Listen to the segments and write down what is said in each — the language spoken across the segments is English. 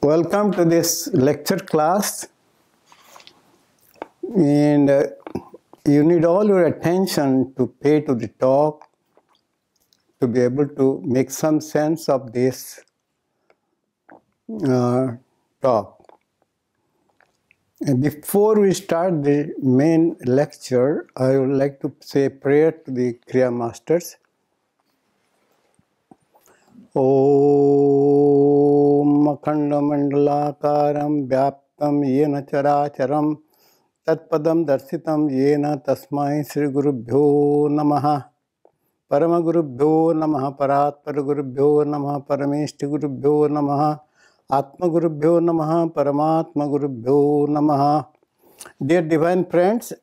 Welcome to this lecture class, and you need all your attention to pay to the talk to be able to make some sense of this talk. And before we start the main lecture, I would like to say a prayer to the Kriya Masters. Om Akhanda Mandalakaram Vyaptam Yena Characharam Tatpadam Darsitam Yena Tasmai Sri Gurubhyo Namaha Paramagurubhyo Namaha Paratparagurubhyo Namaha Parameshti Gurubhyo Namaha Atma Gurubhyo Namaha Paramatma Gurubhyo Namaha. Dear divine friends,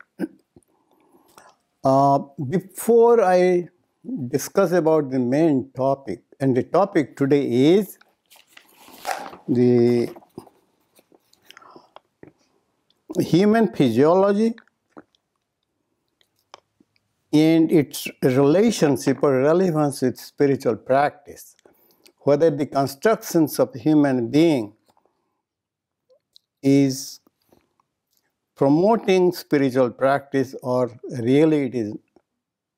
before I discuss about the main topic, and the topic today is the human physiology and its relationship or relevance with spiritual practice. Whether the constructions of human being is promoting spiritual practice or really it is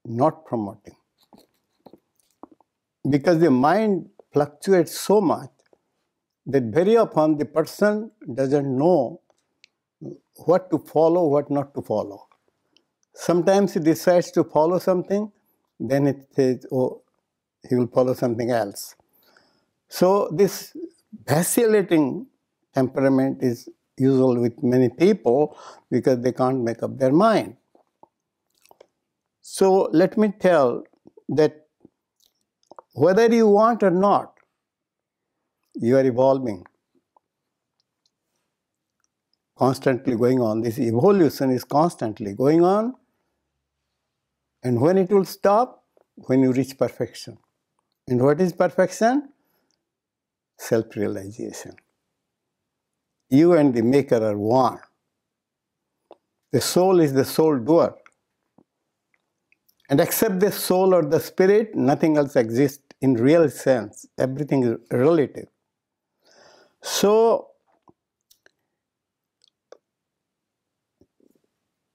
not promoting. Because the mind fluctuates so much that very often the person doesn't know what to follow, what not to follow. Sometimes he decides to follow something, then it says, oh, he will follow something else. So this vacillating temperament is usual with many people because they can't make up their mind. So let me tell that whether you want or not, you are evolving, constantly going on. This evolution is constantly going on. And when it will stop? When you reach perfection. And what is perfection? Self-realization. You and the Maker are one. The soul is the sole doer. And except the soul or the spirit, nothing else exists in real sense. Everything is relative. So,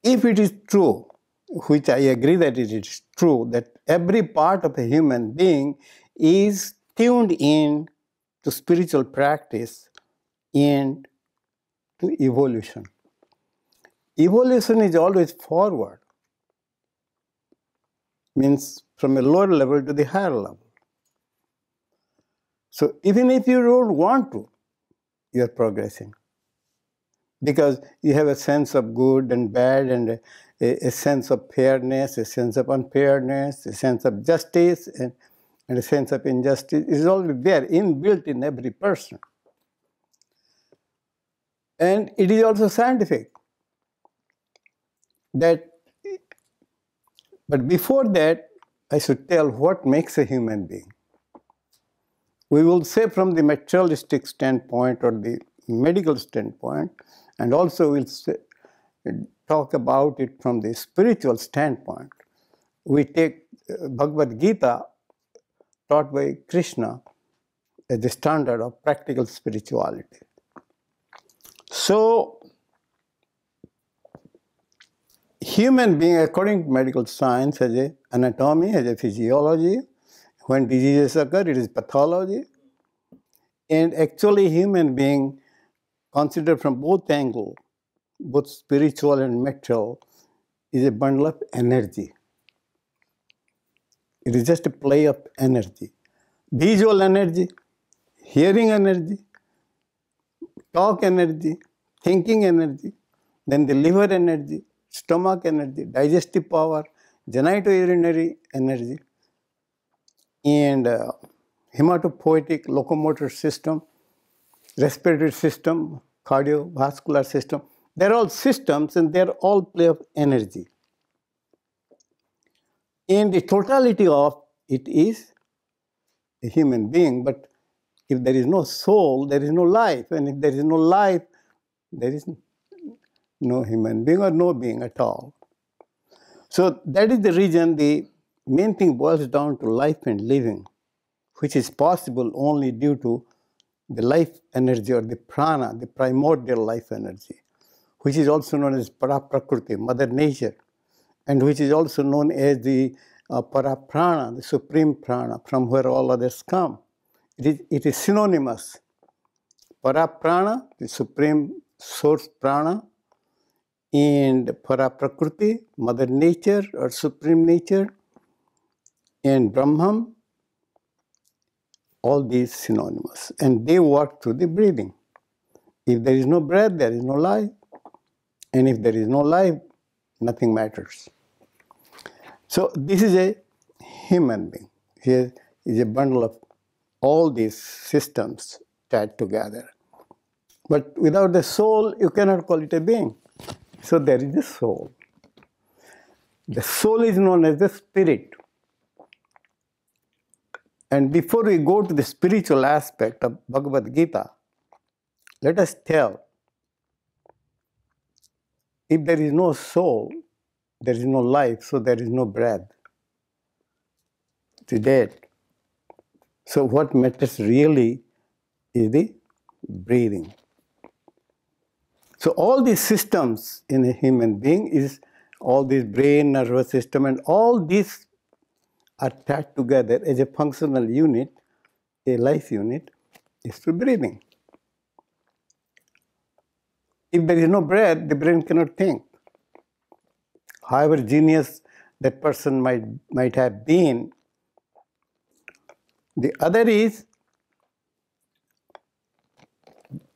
if it is true, which I agree that it is true, that every part of a human being is tuned in to spiritual practice and to evolution. Evolution is always forward. Means from a lower level to the higher level. So even if you don't want to, you are progressing. Because you have a sense of good and bad and a sense of fairness, a sense of unfairness, a sense of justice and a sense of injustice. It is always there, inbuilt in every person. And it is also scientific. But before that, I should tell what makes a human being. We will say from the materialistic standpoint or the medical standpoint, and also we'll talk about it from the spiritual standpoint. We take Bhagavad-Gita taught by Krishna as the standard of practical spirituality. So, human being, according to medical science, has an anatomy, has a physiology. When diseases occur, it is pathology. And actually, human being, considered from both angles, both spiritual and material, is a bundle of energy. It is just a play of energy. Visual energy, hearing energy, talk energy, thinking energy, then the liver energy, stomach energy, digestive power, genitourinary energy, and hematopoietic locomotor system, respiratory system, cardiovascular system. They're all systems and they're all play of energy. And the totality of it is a human being. But if there is no soul, there is no life. And if there is no life, there is no human being or no being at all. So that is the reason the main thing boils down to life and living, which is possible only due to the life energy or the prana, the primordial life energy, which is also known as Paraprakriti, Mother Nature, and which is also known as the Paraprana, the supreme prana, from where all others come. It is synonymous. Paraprana, the supreme source prana, and Paraprakriti, Mother Nature or supreme nature, and Brahman, all these synonymous. And they work through the breathing. If there is no breath, there is no life. And if there is no life, nothing matters. So this is a human being. Here is a bundle of all these systems tied together. But without the soul, you cannot call it a being. So there is the soul. The soul is known as the spirit. And before we go to the spiritual aspect of Bhagavad-Gita, let us tell, if there is no soul, there is no life, so there is no breath. It is dead. So what matters really is the breathing. So all these systems in a human being is all this brain, nervous system, and all these are tied together as a functional unit, a life unit, is through breathing. If there is no breath, the brain cannot think. However genius that person might have been. The other is,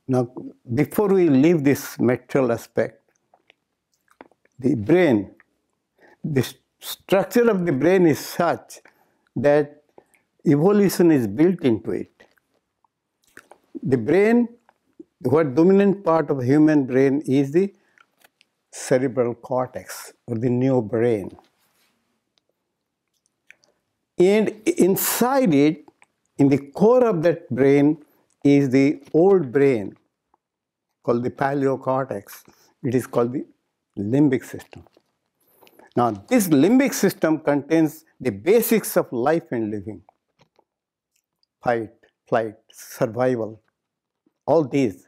now before we leave this material aspect, the brain, the structure of the brain is such that evolution is built into it. The brain, what dominant part of human brain is the cerebral cortex or the neo brain. And inside it, in the core of that brain, is the old brain called the paleocortex. It is called the limbic system. Now, this limbic system contains the basics of life and living. Fight, flight, survival, all these.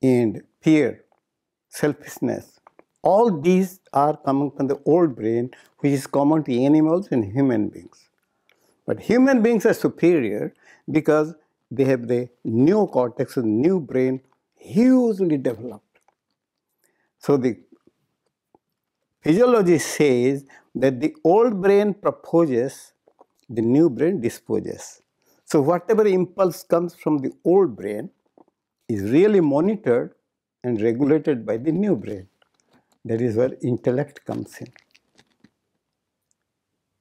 And fear, selfishness. All these are coming from the old brain, which is common to animals and human beings. But human beings are superior because they have the neocortex, the new brain, hugely developed. So the physiology says that the old brain proposes, the new brain disposes. So whatever impulse comes from the old brain is really monitored and regulated by the new brain. That is where intellect comes in.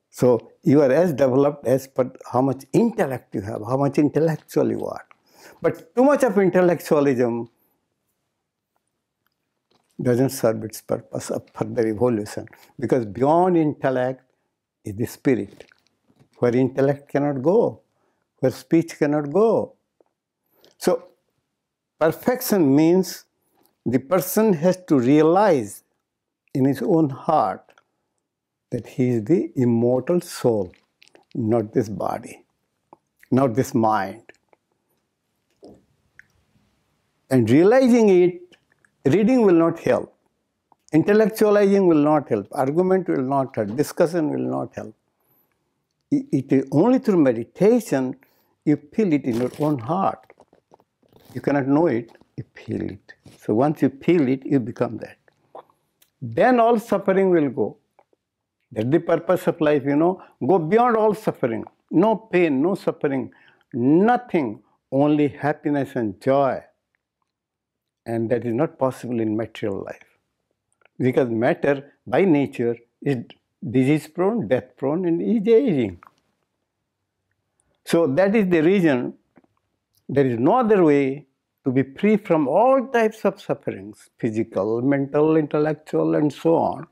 So you are as developed as per how much intellect you have, how much intellectual you are. But too much of intellectualism doesn't serve its purpose of further evolution, because beyond intellect is the spirit, where intellect cannot go, where speech cannot go. So perfection means the person has to realize in his own heart that he is the immortal soul, not this body, not this mind. And realizing it, reading will not help. Intellectualizing will not help. Argument will not help. Discussion will not help. It is only through meditation you feel it in your own heart. You cannot know it, you feel it. So once you feel it, you become that. Then all suffering will go. That's the purpose of life, Go beyond all suffering. No pain, no suffering, nothing, only happiness and joy. And that is not possible in material life. Because matter, by nature, is disease-prone, death-prone, and is aging. So that is the reason there is no other way to be free from all types of sufferings, physical, mental, intellectual, and so on,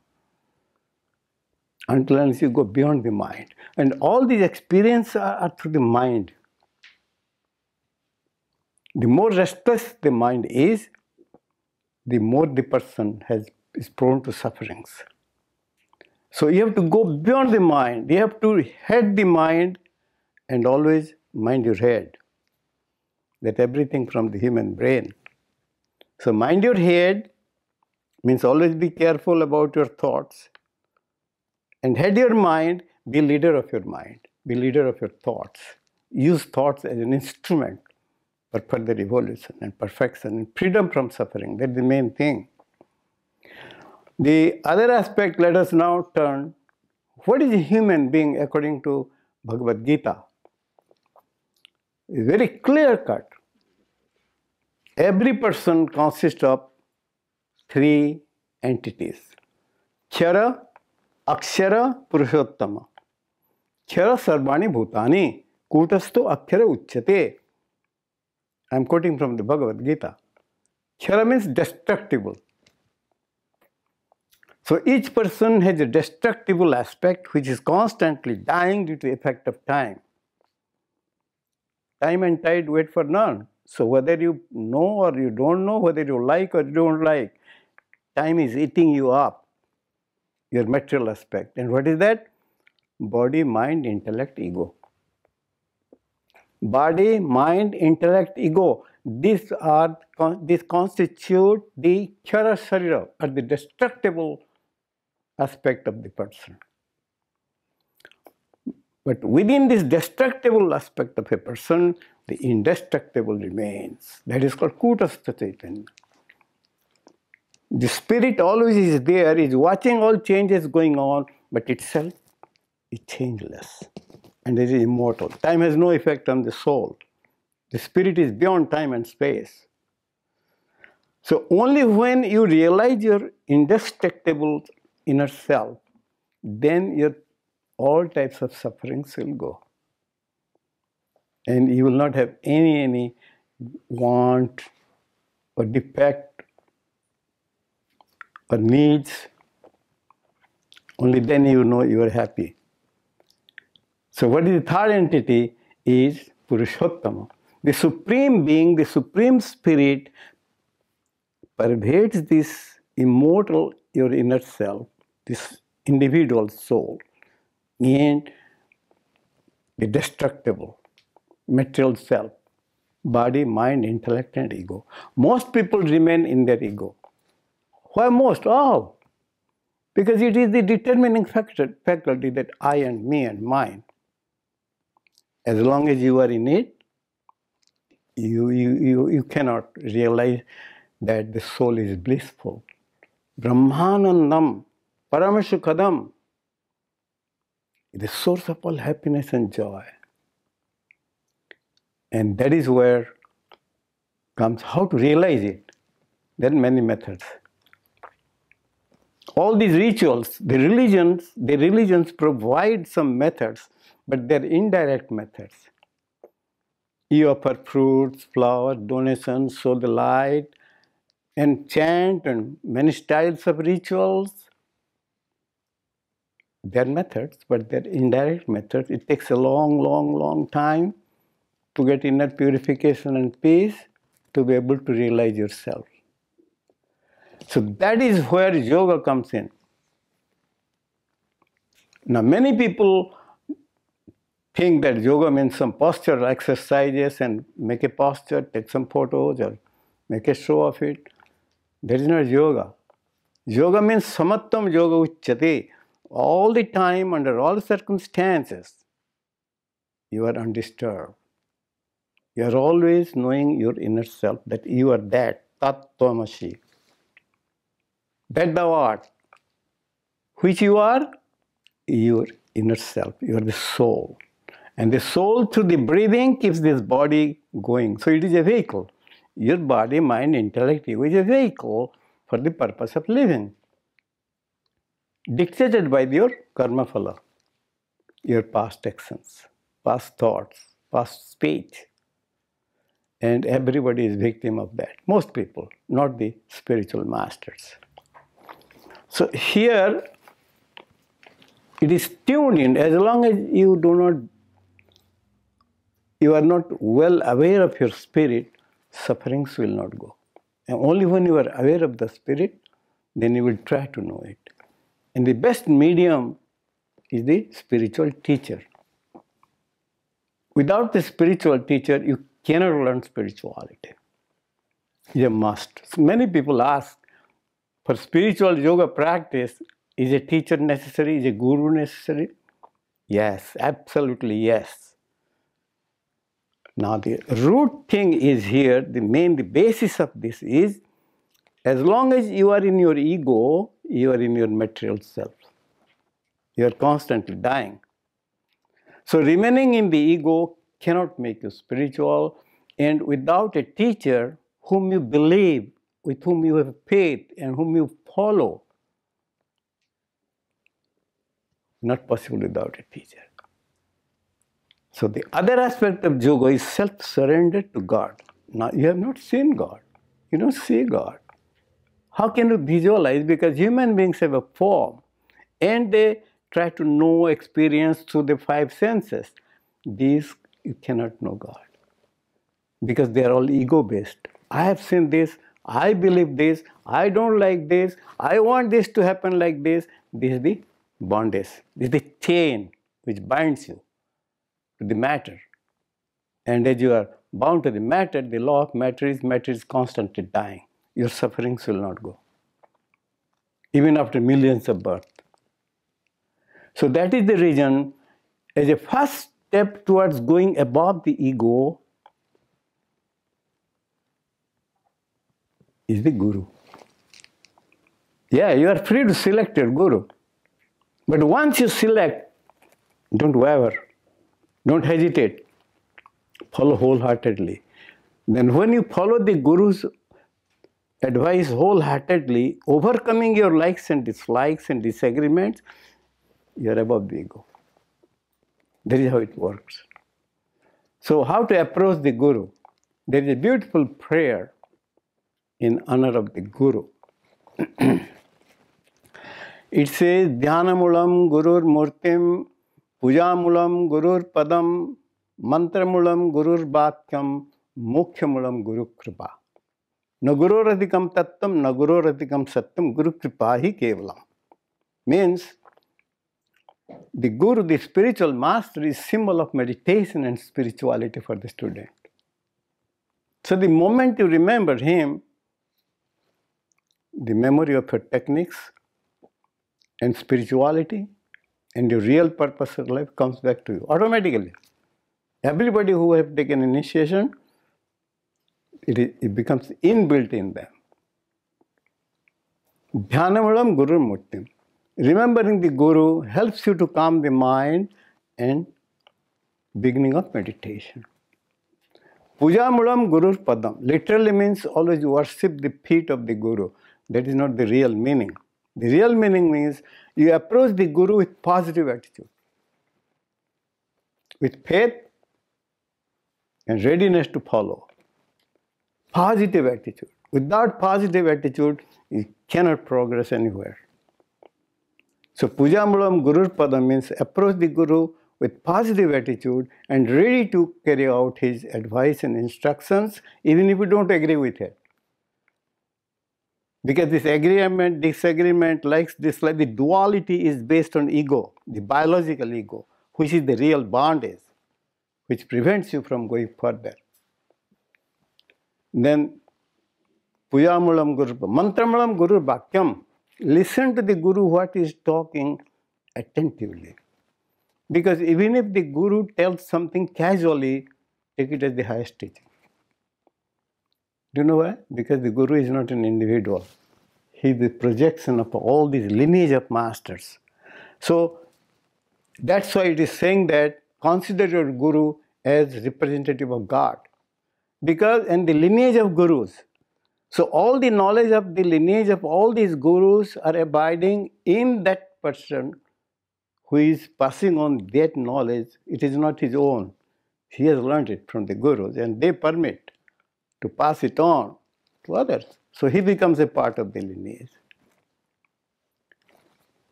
until you go beyond the mind. And all these experiences are through the mind. The more restless the mind is, the more the person is prone to sufferings. So you have to go beyond the mind. You have to head the mind and always mind your head. that everything from the human brain. So mind your head means always be careful about your thoughts. And head your mind, be leader of your mind, be leader of your thoughts. Use thoughts as an instrument for further evolution and perfection and freedom from suffering. That's the main thing. The other aspect, let us now turn. What is a human being according to Bhagavad-Gita? It's very clear cut. Every person consists of three entities. Kshara, Akshara, Purushottama. Kshara sarvani bhutani, kutasto akshara uchyate. I am quoting from the Bhagavad-Gita. Kshara means destructible. So each person has a destructible aspect which is constantly dying due to the effect of time. Time and tide wait for none. So whether you know or you don't know, whether you like or you don't like, time is eating you up, your material aspect. And what is that? Body, mind, intellect, ego. Body, mind, intellect, ego. These constitute the kshara sharira, or the destructible aspect of the person. But within this destructible aspect of a person, the indestructible remains. That is called kutastha chaitanya. The spirit always is there, is watching all changes going on, but itself is changeless and it is immortal. Time has no effect on the soul. The spirit is beyond time and space. So only when you realize your indestructible inner self, then your all types of sufferings will go. And you will not have any want or defect or needs. Only then you know you are happy. So what is the third entity is Purushottama. The Supreme Being, the Supreme Spirit pervades this immortal, your inner self, this individual soul, and the destructible material self, body, mind, intellect, and ego. Most people remain in their ego. Why most? All. Because it is the determining faculty that I and me and mine. As long as you are in it, you cannot realize that the soul is blissful. Brahmanandam, Paramasukhadam, the source of all happiness and joy. And that is where comes how to realize it. There are many methods. All these rituals, the religions provide some methods, but they're indirect methods. You offer fruits, flowers, donations, sow the light, and chant, and many styles of rituals. They're methods, but they're indirect methods. It takes a long time to get inner purification and peace to be able to realize yourself. So that is where yoga comes in. Now many people think that yoga means some postural exercises and make a posture, take some photos or make a show of it. That is not yoga. Yoga means samattam yoga uchyate. All the time, under all circumstances, you are undisturbed. You are always knowing your inner self, that you are that, tat tvamasi. That thou art. Which you are? Your inner self. You are the soul. And the soul, through the breathing, keeps this body going. So it is a vehicle. Your body, mind, intellect, ego is a vehicle for the purpose of living. Dictated by your karma phala, your past actions, past thoughts, past speech. And everybody is victim of that. Most people, not the spiritual masters. So here, it is tuned in. As long as you are not well aware of your spirit, sufferings will not go. And only when you are aware of the spirit, then you will try to know it. And the best medium is the spiritual teacher. Without the spiritual teacher, you cannot learn spirituality. It's a must. So many people ask, for spiritual yoga practice, is a teacher necessary? Is a guru necessary? Yes, absolutely yes. Now the root thing is here, the basis of this is, as long as you are in your ego, you are in your material self. You are constantly dying. So remaining in the ego cannot make you spiritual, and without a teacher whom you believe, with whom you have faith, and whom you follow, not possible without a teacher. So the other aspect of yoga is self-surrender to God. Now you have not seen God. You don't see God. How can you visualize? Because human beings have a form and they try to know, experience through the five senses. These, you cannot know God. Because they are all ego-based. I have seen this, I believe this, I don't like this, I want this to happen like this. This is the bondage. This is the chain which binds you to the matter. And as you are bound to the matter, the law of matter is constantly dying. Your sufferings will not go, even after millions of births. So that is the reason, as a first step towards going above the ego, is the guru. Yeah, you are free to select your guru. But once you select, don't waver, don't hesitate, follow wholeheartedly. Then when you follow the guru's advice wholeheartedly, overcoming your likes and dislikes and disagreements, you are above the ego. That is how it works. So how to approach the guru? There is a beautiful prayer in honor of the guru. It says, Dhyanamulam gurur murtim, pujamulam gurur padam, mantramulam gurur bhakyam, mukhyamulam guru kripa. Na gururadhikam tattam, na gururadhikam satyam, guru kripa hi kevalam. Means, the guru, the spiritual master, is symbol of meditation and spirituality for the student. So the moment you remember him, the memory of your techniques and spirituality and your real purpose of life comes back to you automatically. Everybody who has taken initiation, it becomes inbuilt in them. Dhyanamalam gurur murtim. Remembering the guru helps you to calm the mind and beginning of meditation. Pujamulam gurur padam literally means always worship the feet of the guru. That is not the real meaning. The real meaning means you approach the guru with positive attitude, with faith and readiness to follow. Positive attitude. Without positive attitude, you cannot progress anywhere. So Pujamulam Gurur Padam means approach the guru with positive attitude and ready to carry out his advice and instructions, even if you don't agree with it. Because this agreement, disagreement, likes, dislike, the duality is based on ego, the biological ego, which is the real bondage, which prevents you from going further. Then, Pujamulam Guru, Mantramulam Guru Bhakyam. Listen to the guru what is talking attentively. Because even if the guru tells something casually, take it as the highest teaching. Do you know why? Because the guru is not an individual. He is the projection of all these lineage of masters. So that's why it is saying that consider your guru as representative of God. Because in the lineage of gurus, so all the knowledge of the lineage of all these gurus are abiding in that person who is passing on that knowledge. It is not his own. He has learned it from the gurus and they permit to pass it on to others. So he becomes a part of the lineage.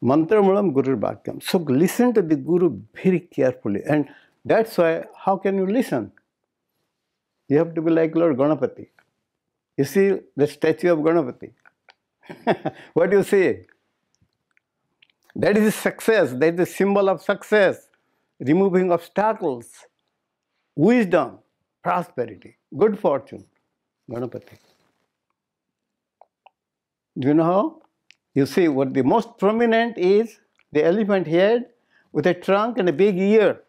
Mantramulam Guru Bhakyam. So listen to the guru very carefully. And that's why, how can you listen? You have to be like Lord Ganapati. You see the statue of Ganapati. What do you say? That is success. That is the symbol of success. Removing obstacles. Wisdom. prosperity, good fortune, Ganapati. Do you know how? You see, what the most prominent is the elephant head with a trunk and a big ear.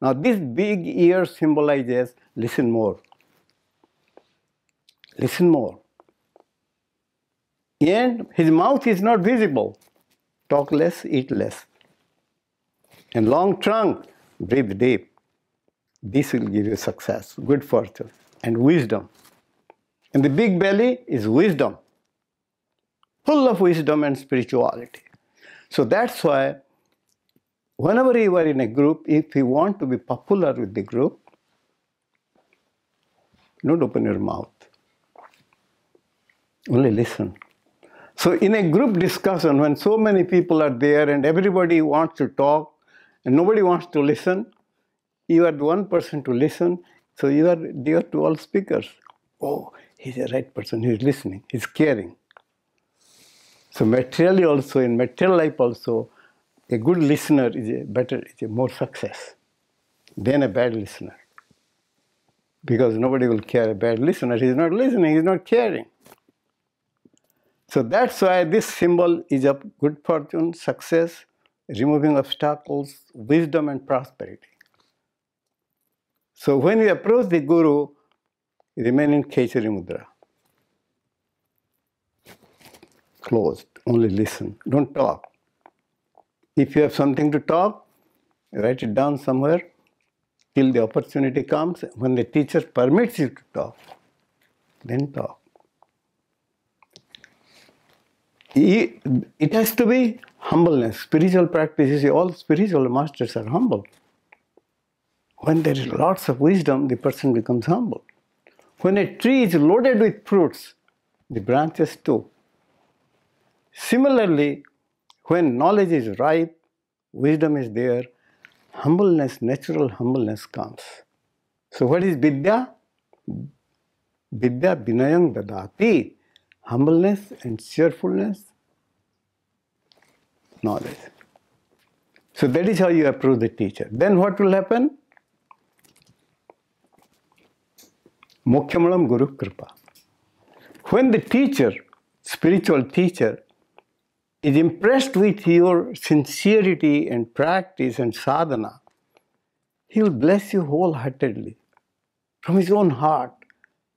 Now, this big ear symbolizes listen more. Listen more. And his mouth is not visible. Talk less, eat less. And long trunk, breathe deep. This will give you success, good fortune, and wisdom. And the big belly is wisdom, full of wisdom and spirituality. So that's why whenever you are in a group, if you want to be popular with the group, don't open your mouth. Only listen. So in a group discussion, when so many people are there and everybody wants to talk and nobody wants to listen, you are the one person to listen, so you are dear to all speakers. Oh, he's a right person, he's listening, he's caring. So materially also, in material life also, a good listener is a more success than a bad listener. Because nobody will care a bad listener. He's not listening, he's not caring. So that's why this symbol is of good fortune, success, removing obstacles, wisdom and prosperity. So when you approach the Guru, remain in Khechari Mudra. Closed, only listen, don't talk. If you have something to talk, write it down somewhere till the opportunity comes. When the teacher permits you to talk, then talk. It has to be humbleness. Spiritual practices, all spiritual masters are humble. When there is lots of wisdom, the person becomes humble. When a tree is loaded with fruits, the branches too. Similarly, when knowledge is ripe, wisdom is there, humbleness, natural humbleness comes. So what is Vidya? Vidya Vinayam Dadati. Humbleness and cheerfulness, knowledge. So that is how you approach the teacher. Then what will happen? Mokhyamalam Guru Kripa. When the teacher, spiritual teacher, is impressed with your sincerity and practice and sadhana, he will bless you wholeheartedly. From his own heart,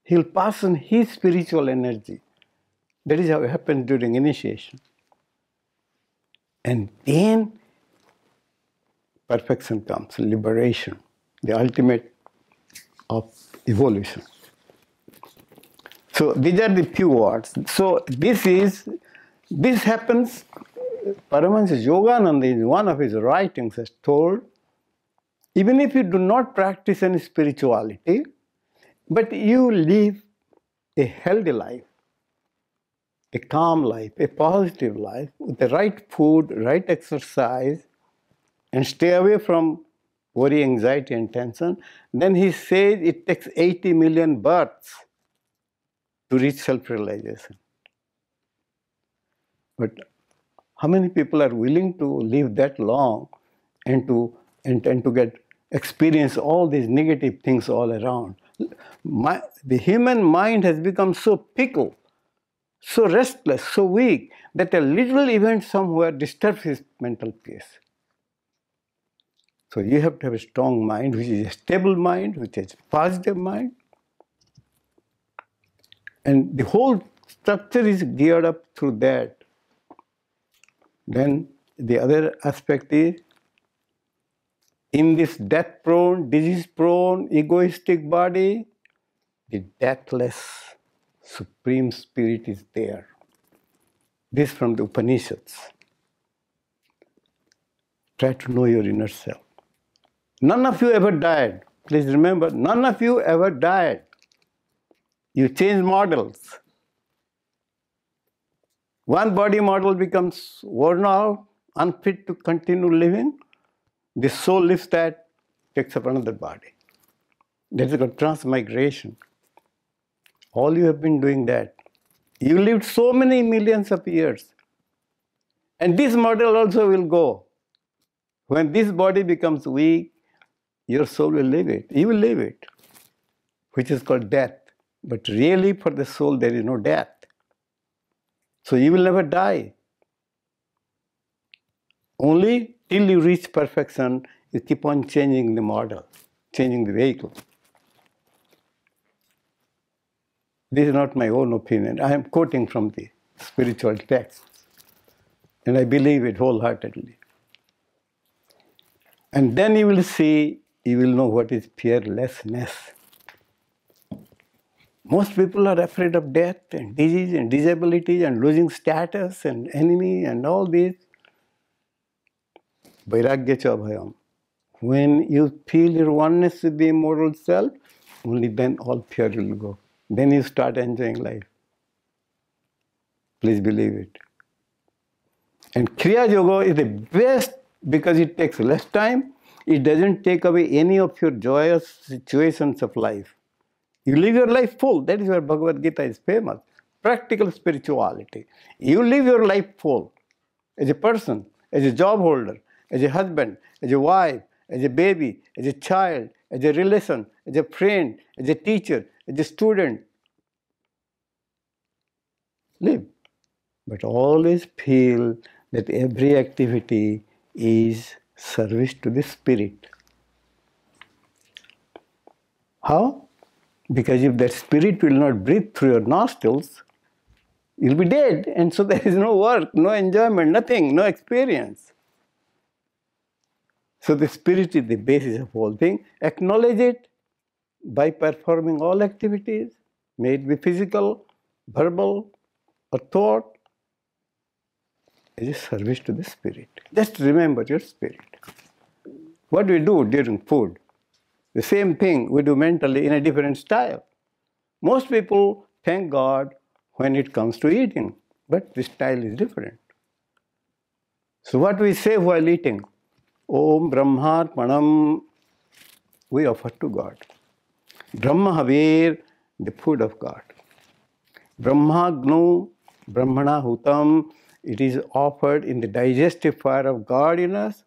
he will pass on his spiritual energy. That is how it happens during initiation. And then perfection comes, liberation, the ultimate of evolution. So these are the few words. So this happens, Paramahansa Yogananda in one of his writings has told, even if you do not practice any spirituality, but you live a healthy life, a calm life, a positive life, with the right food, right exercise, and stay away from worry, anxiety, and tension, then he says it takes 80 million births to reach self-realization. But how many people are willing to live that long and to get experience all these negative things all around? The human mind has become so fickle, so restless, so weak, that a little event somewhere disturbs his mental peace. So you have to have a strong mind, which is a stable mind, which is a positive mind. And the whole structure is geared up through that. Then the other aspect is, in this death-prone, disease-prone, egoistic body, the deathless Supreme Spirit is there. This from the Upanishads. Try to know your inner self. None of you ever died. Please remember, none of you ever died. You change models. One body model becomes worn out, unfit to continue living. The soul leaves that, takes up another body. That is called transmigration. All you have been doing that. You lived so many millions of years. And this model also will go. When this body becomes weak, your soul will leave it. You will leave it. which is called death. But really for the soul there is no death. So you will never die. Only till you reach perfection, you keep on changing the model, changing the vehicle. This is not my own opinion. I am quoting from the spiritual texts. And I believe it wholeheartedly. And then you will see, you will know what is fearlessness. Most people are afraid of death and disease and disability and losing status and enemy and all this. Vairagya cha bhayam. When you feel your oneness with the immortal self, only then all fear will go. Then you start enjoying life. Please believe it. And Kriya Yoga is the best because it takes less time. It doesn't take away any of your joyous situations of life. You live your life full. That is where Bhagavad-Gita is famous. Practical spirituality. You live your life full. As a person, as a job holder, as a husband, as a wife, as a baby, as a child, as a relation, as a friend, as a teacher, as a student. Live. But always feel that every activity is service to the spirit. How? Because if that spirit will not breathe through your nostrils, you'll be dead. And so there is no work, no enjoyment, nothing, no experience. So the spirit is the basis of all things. Acknowledge it by performing all activities, may it be physical, verbal, or thought, as a service to the spirit. Just remember your spirit. What we do during food, the same thing we do mentally in a different style. Most people thank God when it comes to eating, but the style is different. So what we say while eating, Om Brahmarpanam, we offer to God. Brahma Havir, the food of God. Brahmagnu, Brahmana Hutam, it is offered in the digestive fire of God in us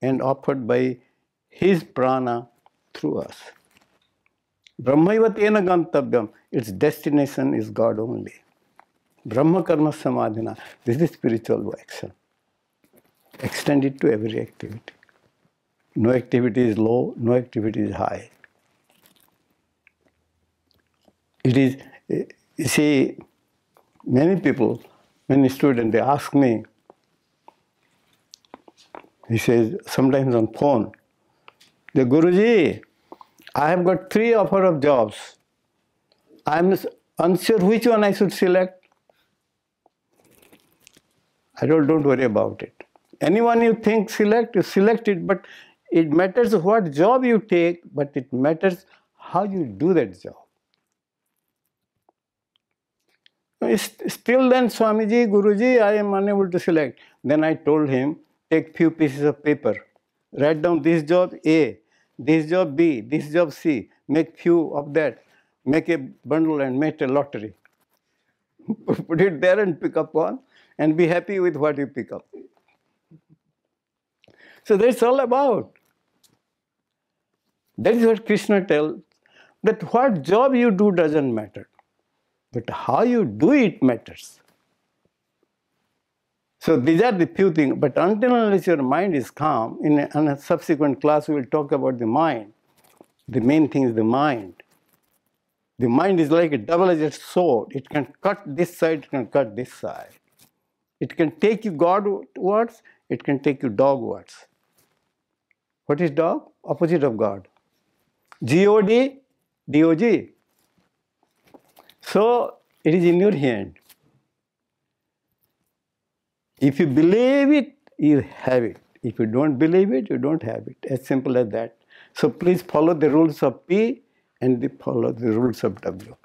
and offered by His prana through us. Brahmaiva tena gantavyam, its destination is God only. Brahma karma samadhina, this is spiritual action. Extend it to every activity. No activity is low, no activity is high. It is, you see, many people, many students, they ask me, he says, sometimes on phone, the Guruji, I have got 3 offers of jobs. I am unsure which one I should select. I told, don't worry about it. Anyone you think select, you select it, but it matters what job you take, but it matters how you do that job. Still then, Swamiji, Guruji, I am unable to select. Then I told him, take few pieces of paper, write down this job A, this job B, this job C, make few of that, make a bundle and make a lottery. Put it there and pick up one and be happy with what you pick up. So that's all about. That is what Krishna tells, that what job you do doesn't matter, but how you do it matters. So these are the few things, but until unless your mind is calm, in a subsequent class we will talk about the mind. The main thing is the mind. The mind is like a double-edged sword. It can cut this side, it can cut this side. It can take you Godwards, it can take you dogwards. What is dog? Opposite of God. G-O-D, D-O-G. So it is in your hand. If you believe it, you have it. If you don't believe it, you don't have it. As simple as that. So please follow the rules of P and follow the rules of W.